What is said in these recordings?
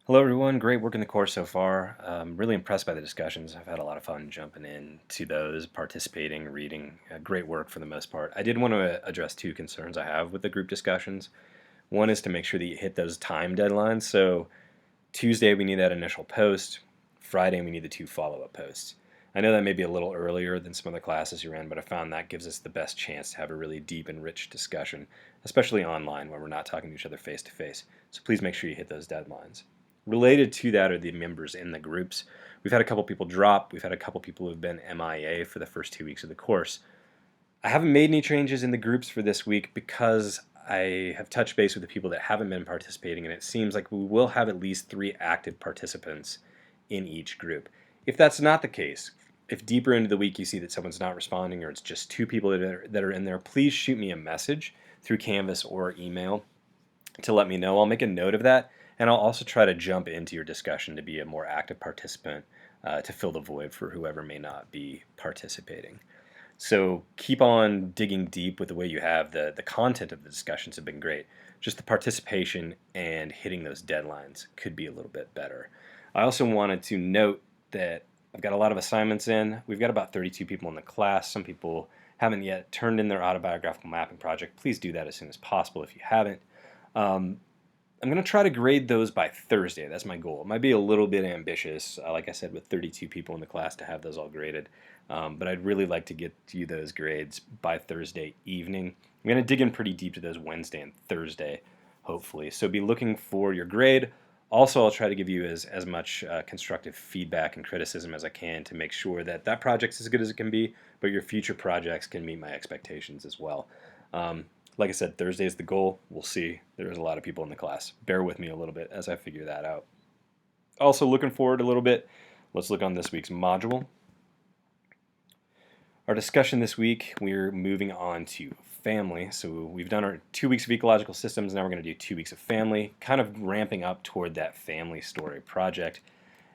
Hello, everyone. Great work in the course so far. Really impressed by the discussions. I've had a lot of fun jumping in to those, participating, reading. Great work for the most part. I did want to address two concerns I have with the group discussions. One is to make sure that you hit those time deadlines. So Tuesday, we need that initial post. Friday, we need the two follow-up posts. I know that may be a little earlier than some other classes you're in, but I found that gives us the best chance to have a really deep and rich discussion, especially online when we're not talking to each other face to face. So please make sure you hit those deadlines. Related to that are the members in the groups. We've had a couple people drop. We've had a couple people who've been MIA for the first 2 weeks of the course. I haven't made any changes in the groups for this week because I have touched base with the people that haven't been participating, and it seems like we will have at least 3 active participants in each group. If that's not the case, if deeper into the week you see that someone's not responding or it's just 2 people that are in there, please shoot me a message through Canvas or email to let me know. I'll make a note of that, and I'll also try to jump into your discussion to be a more active participant to fill the void for whoever may not be participating. So keep on digging deep with the way you have. The content of the discussions have been great. Just the participation and hitting those deadlines could be a little bit better. I also wanted to note that I've got a lot of assignments in. We've got about 32 people in the class. Some people haven't yet turned in their autobiographical mapping project. Please do that as soon as possible if you haven't. I'm going to try to grade those by Thursday. That's my goal. It might be a little bit ambitious, like I said, with 32 people in the class to have those all graded. But I'd really like to get you those grades by Thursday evening. I'm going to dig in pretty deep to those Wednesday and Thursday, hopefully. So be looking for your grade. Also, I'll try to give you as much constructive feedback and criticism as I can to make sure that that project's as good as it can be, but your future projects can meet my expectations as well. Like I said, Thursday is the goal. We'll see. There's a lot of people in the class. Bear with me a little bit as I figure that out. Also looking forward a little bit, let's look on this week's module. Our discussion this week, we're moving on to family. So we've done our 2 weeks of ecological systems. Now we're going to do 2 weeks of family, kind of ramping up toward that family story project.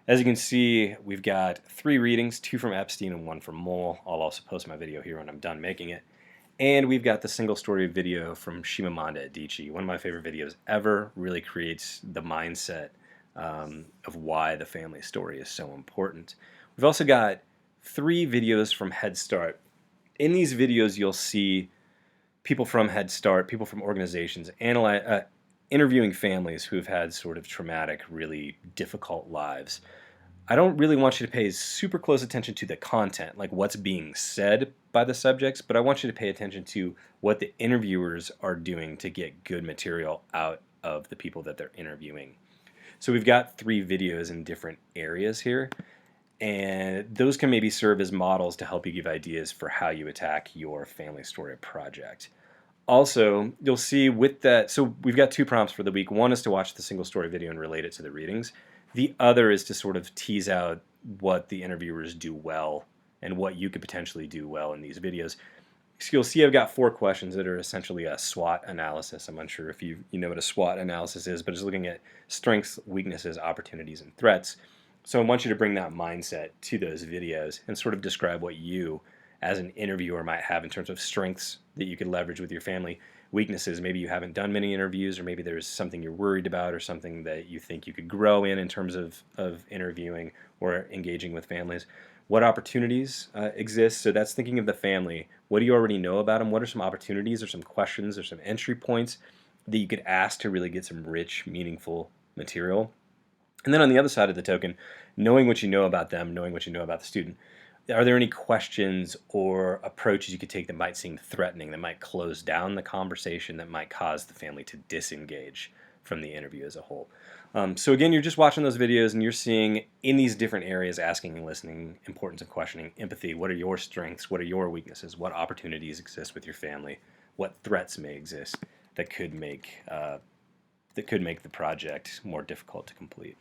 As you can see, we've got 3 readings, 2 from Epstein and 1 from Mole. I'll also post my video here when I'm done making it. And we've got the single story video from Shimamanda Adichie, one of my favorite videos ever. Really creates the mindset of why the family story is so important. We've also got 3 videos from Head Start. In these videos, you'll see people from Head Start, people from organizations, interviewing families who have had sort of traumatic, really difficult lives. I don't really want you to pay super close attention to the content, like what's being said by the subjects, but I want you to pay attention to what the interviewers are doing to get good material out of the people that they're interviewing. So we've got 3 videos in different areas here, and those can maybe serve as models to help you give ideas for how you attack your family story project. Also, you'll see with that, so we've got 2 prompts for the week. One is to watch the single story video and relate it to the readings. The other is to sort of tease out what the interviewers do well and what you could potentially do well in these videos. So you'll see I've got 4 questions that are essentially a SWOT analysis. I'm unsure if you know what a SWOT analysis is, but it's looking at strengths, weaknesses, opportunities, and threats. So I want you to bring that mindset to those videos and sort of describe what you as an interviewer might have in terms of strengths that you could leverage with your family, weaknesses. Maybe you haven't done many interviews, or maybe there's something you're worried about or something that you think you could grow in terms of interviewing or engaging with families. What opportunities exist? So that's thinking of the family. What do you already know about them? What are some opportunities or some questions or some entry points that you could ask to really get some rich, meaningful material? And then on the other side of the token, knowing what you know about them, knowing what you know about the student, are there any questions or approaches you could take that might seem threatening, that might close down the conversation, that might cause the family to disengage from the interview as a whole? So again, you're just watching those videos and you're seeing in these different areas, asking and listening, importance of questioning, empathy, what are your strengths, what are your weaknesses, what opportunities exist with your family, what threats may exist that could make the project more difficult to complete.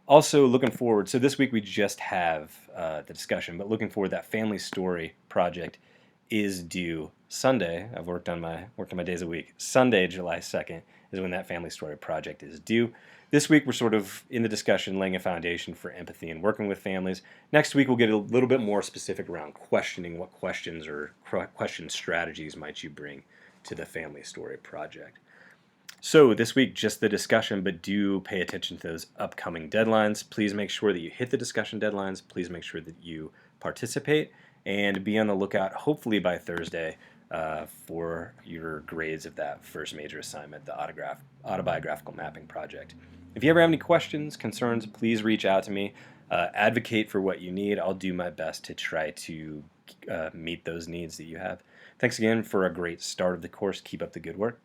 Also looking forward, so this week we just have the discussion, but looking forward, that family story project is due Sunday. I've worked on my days a week. Sunday, July 2nd is when that family story project is due. This week we're sort of in the discussion laying a foundation for empathy and working with families. Next week we'll get a little bit more specific around questioning. What questions or question strategies might you bring to the family story project? So this week, just the discussion, but do pay attention to those upcoming deadlines. Please make sure that you hit the discussion deadlines. Please make sure that you participate and be on the lookout, hopefully by Thursday, for your grades of that first major assignment, the autobiographical mapping project. If you ever have any questions, concerns, please reach out to me. Advocate for what you need. I'll do my best to try to meet those needs that you have. Thanks again for a great start of the course. Keep up the good work.